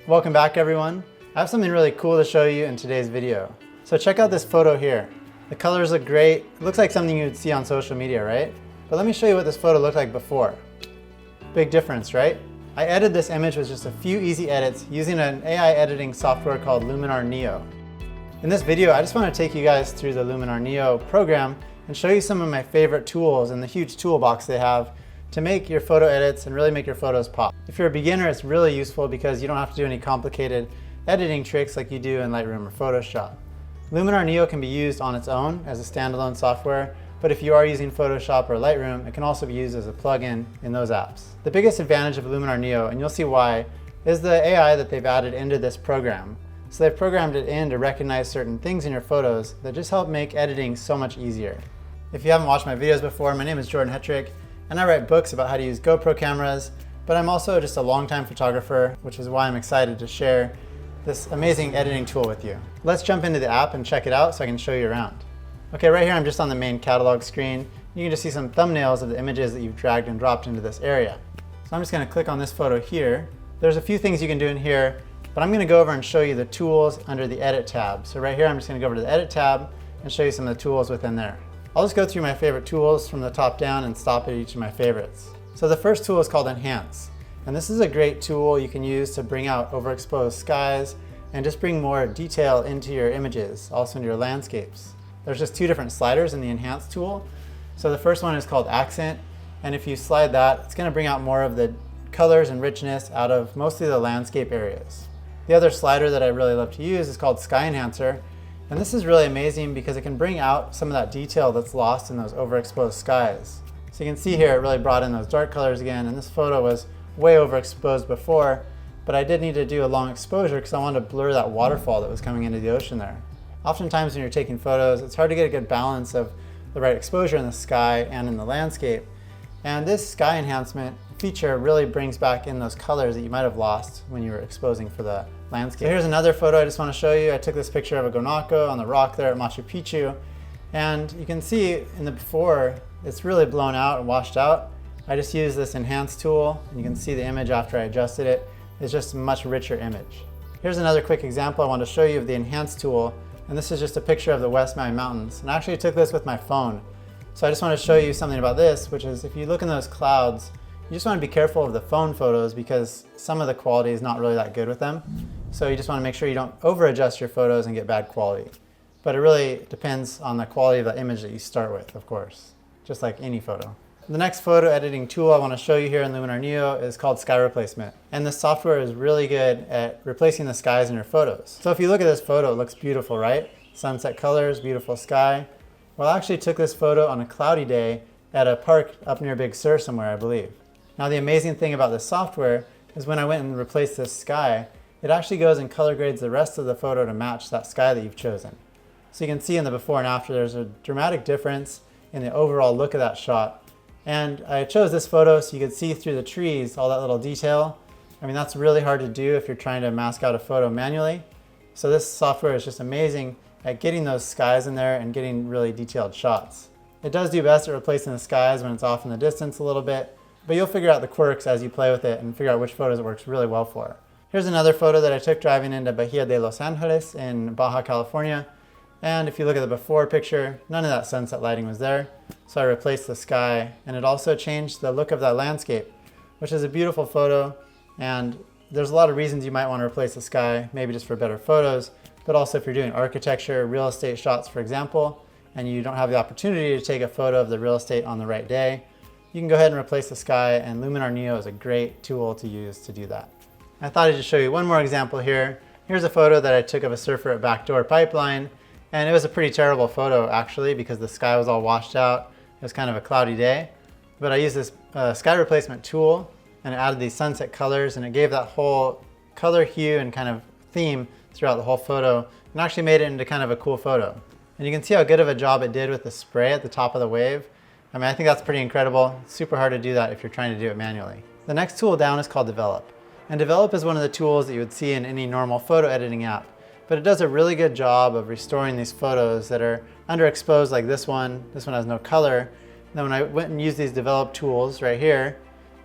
Welcome back everyone. I have something really cool to show you in today's video. So check out this photo here. The colors look great. It looks like something you would see on social media, right? But let me show you what this photo looked like before. Big difference, right? I edited this image with just a few easy edits using an AI editing software called Luminar Neo. In this video, I just want to take you guys through the Luminar Neo program and show you some of my favorite tools and the huge toolbox they have to make your photo edits and really make your photos pop. If you're a beginner, it's really useful because you don't have to do any complicated editing tricks like you do in Lightroom or Photoshop. Luminar Neo can be used on its own as a standalone software, but if you are using Photoshop or Lightroom, it can also be used as a plugin in those apps. The biggest advantage of Luminar Neo, and you'll see why, is the AI that they've added into this program. So they've programmed it in to recognize certain things in your photos that just help make editing so much easier. If you haven't watched my videos before, my name is Jordan Hetrick, and I write books about how to use GoPro cameras, but I'm also just a longtime photographer, which is why I'm excited to share this amazing editing tool with you. Let's jump into the app and check it out so I can show you around. Okay, right here I'm just on the main catalog screen. You can just see some thumbnails of the images that you've dragged and dropped into this area. So I'm just gonna click on this photo here. There's a few things you can do in here, but I'm gonna go over and show you the tools under the Edit tab. So right here I'm just gonna go over to the Edit tab and show you some of the tools within there. I'll just go through my favorite tools from the top down and stop at each of my favorites. So the first tool is called Enhance. And this is a great tool you can use to bring out overexposed skies and just bring more detail into your images, also into your landscapes. There's just two different sliders in the Enhance tool. So the first one is called Accent. And if you slide that, it's gonna bring out more of the colors and richness out of mostly the landscape areas. The other slider that I really love to use is called Sky Enhancer. And this is really amazing because it can bring out some of that detail that's lost in those overexposed skies. So you can see here it really brought in those dark colors again, and this photo was way overexposed before, but I did need to do a long exposure because I wanted to blur that waterfall that was coming into the ocean there. Oftentimes when you're taking photos, it's hard to get a good balance of the right exposure in the sky and in the landscape. And this sky enhancement feature really brings back in those colors that you might have lost when you were exposing for the landscape. So here's another photo I just want to show you. I took this picture of a guanaco on the rock there at Machu Picchu, and you can see in the before it's really blown out and washed out. I just used this Enhance tool, and you can see the image after I adjusted it. It's just a much richer image. Here's another quick example I want to show you of the Enhance tool, and this is just a picture of the West Maui Mountains. And I actually took this with my phone. So I just want to show you something about this, which is if you look in those clouds, you just want to be careful of the phone photos because some of the quality is not really that good with them. So you just want to make sure you don't over adjust your photos and get bad quality. But it really depends on the quality of the image that you start with, of course, just like any photo. The next photo editing tool I want to show you here in Luminar Neo is called Sky Replacement. And this software is really good at replacing the skies in your photos. So if you look at this photo, it looks beautiful, right? Sunset colors, beautiful sky. Well, I actually took this photo on a cloudy day at a park up near Big Sur somewhere, I believe. Now the amazing thing about this software is when I went and replaced this sky, it actually goes and color grades the rest of the photo to match that sky that you've chosen. So you can see in the before and after there's a dramatic difference in the overall look of that shot. And I chose this photo so you could see through the trees all that little detail. I mean, that's really hard to do if you're trying to mask out a photo manually. So this software is just amazing at getting those skies in there and getting really detailed shots. It does do best at replacing the skies when it's off in the distance a little bit, but you'll figure out the quirks as you play with it and figure out which photos it works really well for. Here's another photo that I took driving into Bahia de Los Angeles in Baja California. And if you look at the before picture, none of that sunset lighting was there. So I replaced the sky, and it also changed the look of that landscape, which is a beautiful photo. And there's a lot of reasons you might want to replace the sky, maybe just for better photos, but also if you're doing architecture, real estate shots, for example, and you don't have the opportunity to take a photo of the real estate on the right day, you can go ahead and replace the sky, and Luminar Neo is a great tool to use to do that. I thought I'd just show you one more example here. Here's a photo that I took of a surfer at Backdoor Pipeline, and it was a pretty terrible photo actually because the sky was all washed out. It was kind of a cloudy day, but I used this sky replacement tool and it added these sunset colors, and it gave that whole color hue and kind of theme throughout the whole photo, and actually made it into kind of a cool photo. And you can see how good of a job it did with the spray at the top of the wave. I mean, I think that's pretty incredible. It's super hard to do that if you're trying to do it manually. The next tool down is called Develop. And Develop is one of the tools that you would see in any normal photo editing app, but it does a really good job of restoring these photos that are underexposed like this one. This one has no color. And then when I went and used these Develop tools right here,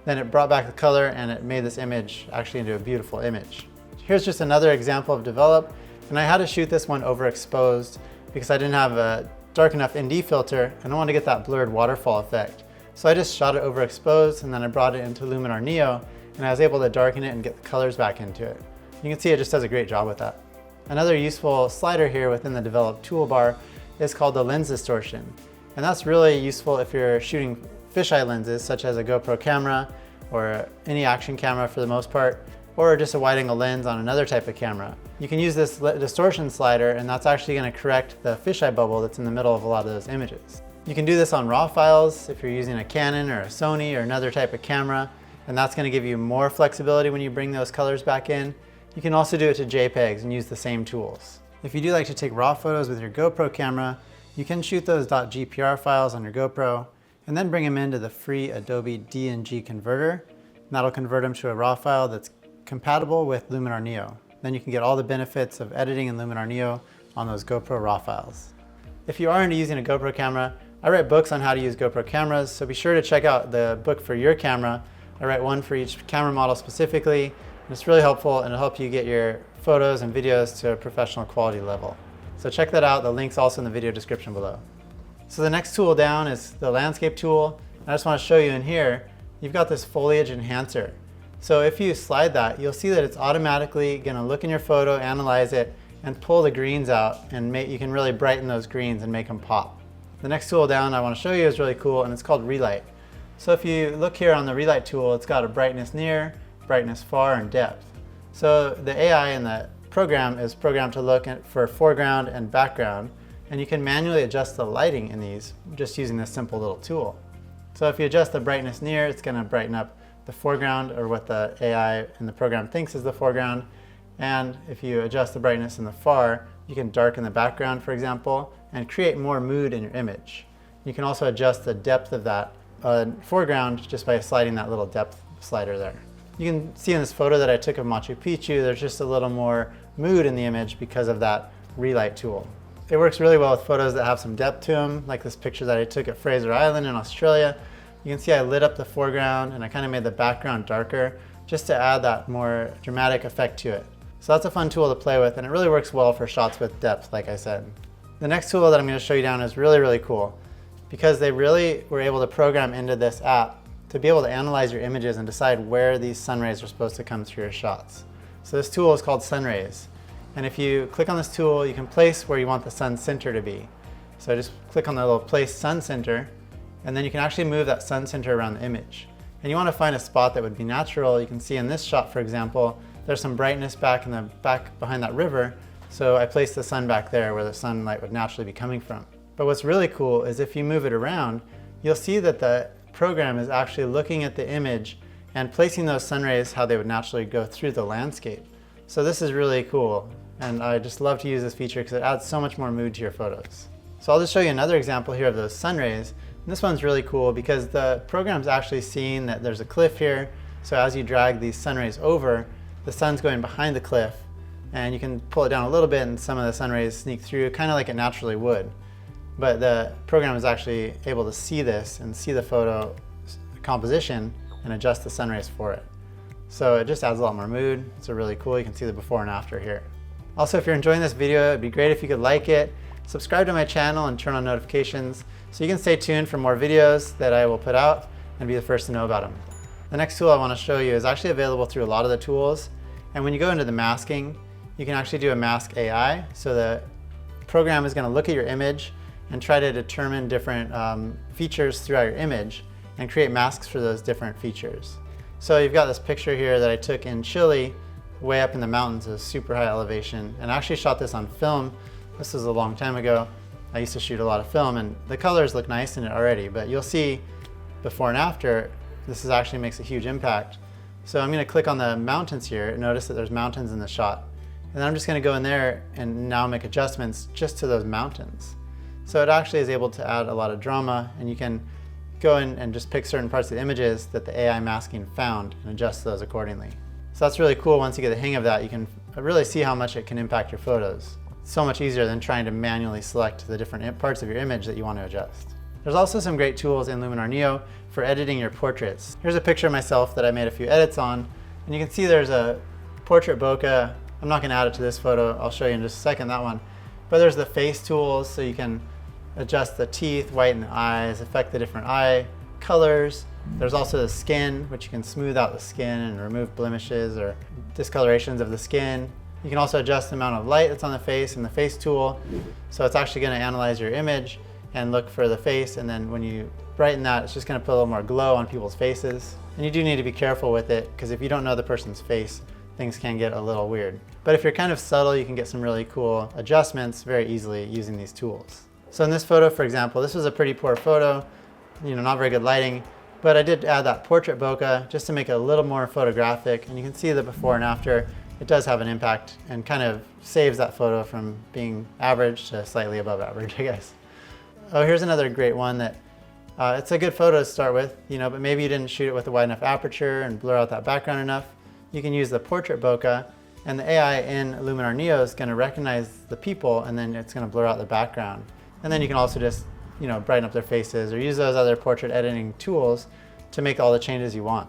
then it brought back the color and it made this image actually into a beautiful image. Here's just another example of develop, and I had to shoot this one overexposed because I didn't have a dark enough ND filter and I wanted to get that blurred waterfall effect. So I just shot it overexposed and then I brought it into Luminar Neo and I was able to darken it and get the colors back into it. You can see it just does a great job with that. Another useful slider here within the develop toolbar is called the lens distortion. And that's really useful if you're shooting fisheye lenses such as a GoPro camera or any action camera for the most part, or just a wide angle lens on another type of camera. You can use this distortion slider and that's actually going to correct the fisheye bubble that's in the middle of a lot of those images. You can do this on RAW files if you're using a Canon or a Sony or another type of camera, and that's going to give you more flexibility when you bring those colors back in. You can also do it to JPEGs and use the same tools. If you do like to take RAW photos with your GoPro camera, you can shoot those .gpr files on your GoPro and then bring them into the free Adobe DNG converter. And that'll convert them to a RAW file that's compatible with Luminar Neo. Then you can get all the benefits of editing in Luminar Neo on those GoPro RAW files. If you are into using a GoPro camera, I write books on how to use GoPro cameras, so be sure to check out the book for your camera. I write one for each camera model specifically, and it's really helpful and it'll help you get your photos and videos to a professional quality level. So check that out, the link's also in the video description below. So the next tool down is the landscape tool. I just want to show you in here, you've got this foliage enhancer. So if you slide that, you'll see that it's automatically going to look in your photo, analyze it, and pull the greens out, and you can really brighten those greens and make them pop. The next tool down I want to show you is really cool, and it's called Relight. So if you look here on the Relight tool, it's got a brightness near, brightness far, and depth. So the AI in the program is programmed to look for foreground and background, and you can manually adjust the lighting in these just using this simple little tool. So if you adjust the brightness near, it's going to brighten up the foreground, or what the AI in the program thinks is the foreground. And if you adjust the brightness in the far, you can darken the background, for example, and create more mood in your image. You can also adjust the depth of that foreground just by sliding that little depth slider there. You can see in this photo that I took of Machu Picchu, there's just a little more mood in the image because of that Relight tool. It works really well with photos that have some depth to them, like this picture that I took at Fraser Island in Australia. You can see I lit up the foreground and I kind of made the background darker just to add that more dramatic effect to it. So that's a fun tool to play with, and it really works well for shots with depth, like I said. The next tool that I'm going to show you down is really, really cool because they really were able to program into this app to be able to analyze your images and decide where these sun rays are supposed to come through your shots. So this tool is called SunRays. And if you click on this tool, you can place where you want the sun center to be. So just click on the little place sun center, and then you can actually move that sun center around the image. And you want to find a spot that would be natural. You can see in this shot, for example, there's some brightness back in the back behind that river. So I placed the sun back there where the sunlight would naturally be coming from. But what's really cool is if you move it around, you'll see that the program is actually looking at the image and placing those sun rays how they would naturally go through the landscape. So this is really cool. And I just love to use this feature because it adds so much more mood to your photos. So I'll just show you another example here of those sun rays. And this one's really cool because the program's actually seeing that there's a cliff here. So as you drag these sun rays over, the sun's going behind the cliff, and you can pull it down a little bit and some of the sun rays sneak through, kind of like it naturally would. But the program is actually able to see this and see the photo composition and adjust the sun rays for it. So it just adds a lot more mood. It's really cool. You can see the before and after here. Also, if you're enjoying this video, it'd be great if you could like it, subscribe to my channel, and turn on notifications so you can stay tuned for more videos that I will put out and be the first to know about them. The next tool I want to show you is actually available through a lot of the tools. And when you go into the masking, you can actually do a mask AI. So the program is going to look at your image and try to determine different features throughout your image and create masks for those different features. So you've got this picture here that I took in Chile, way up in the mountains, a super high elevation, and I actually shot this on film. This was a long time ago. I used to shoot a lot of film, and the colors look nice in it already, but you'll see before and after, this actually makes a huge impact. So I'm going to click on the mountains here. Notice that there's mountains in the shot. And then I'm just going to go in there and now make adjustments just to those mountains. So it actually is able to add a lot of drama, and you can go in and just pick certain parts of the images that the AI masking found and adjust those accordingly. So that's really cool. Once you get the hang of that, you can really see how much it can impact your photos. It's so much easier than trying to manually select the different parts of your image that you want to adjust. There's also some great tools in Luminar Neo for editing your portraits. Here's a picture of myself that I made a few edits on, and you can see there's a portrait bokeh. I'm not gonna add it to this photo. I'll show you in just a second, that one. But there's the face tools, so you can adjust the teeth, whiten the eyes, affect the different eye colors. There's also the skin, which you can smooth out the skin and remove blemishes or discolorations of the skin. You can also adjust the amount of light that's on the face in the face tool. So it's actually gonna analyze your image and look for the face, and then when you brighten that, it's just gonna put a little more glow on people's faces. And you do need to be careful with it, because if you don't know the person's face, things can get a little weird. But if you're kind of subtle, you can get some really cool adjustments very easily using these tools. So in this photo, for example, this was a pretty poor photo, not very good lighting, but I did add that portrait bokeh just to make it a little more photographic. And you can see the before and after. It does have an impact and kind of saves that photo from being average to slightly above average, I guess. Oh, here's another great one that it's a good photo to start with, but maybe you didn't shoot it with a wide enough aperture and blur out that background enough. You can use the portrait bokeh, and the AI in Luminar Neo is going to recognize the people, and then it's going to blur out the background. And then you can also just, brighten up their faces or use those other portrait editing tools to make all the changes you want.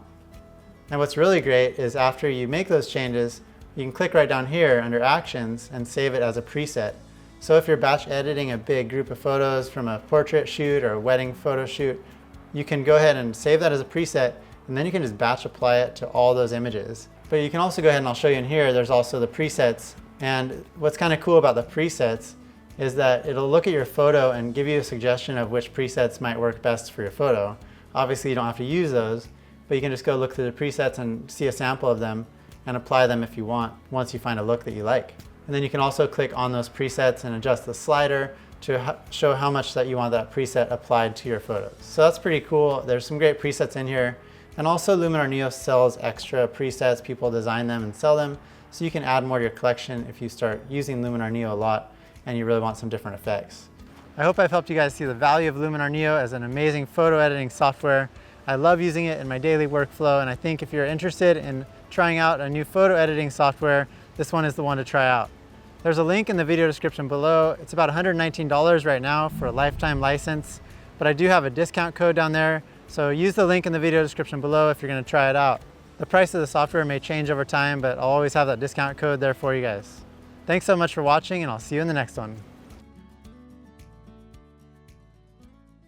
And what's really great is after you make those changes, you can click right down here under Actions and save it as a preset. So if you're batch editing a big group of photos from a portrait shoot or a wedding photo shoot, you can go ahead and save that as a preset, and then you can just batch apply it to all those images. But you can also go ahead, and I'll show you in here, there's also the presets. And what's kind of cool about the presets is that it'll look at your photo and give you a suggestion of which presets might work best for your photo. Obviously, you don't have to use those, but you can just go look through the presets and see a sample of them and apply them if you want, once you find a look that you like. And then you can also click on those presets and adjust the slider to show how much that you want that preset applied to your photos. So that's pretty cool. There's some great presets in here. And also Luminar Neo sells extra presets. People design them and sell them. So you can add more to your collection if you start using Luminar Neo a lot and you really want some different effects. I hope I've helped you guys see the value of Luminar Neo as an amazing photo editing software. I love using it in my daily workflow, and I think if you're interested in trying out a new photo editing software, this one is the one to try out. There's a link in the video description below. It's about $119 right now for a lifetime license, but I do have a discount code down there, so use the link in the video description below if you're going to try it out. The price of the software may change over time, but I'll always have that discount code there for you guys. Thanks so much for watching, and I'll see you in the next one.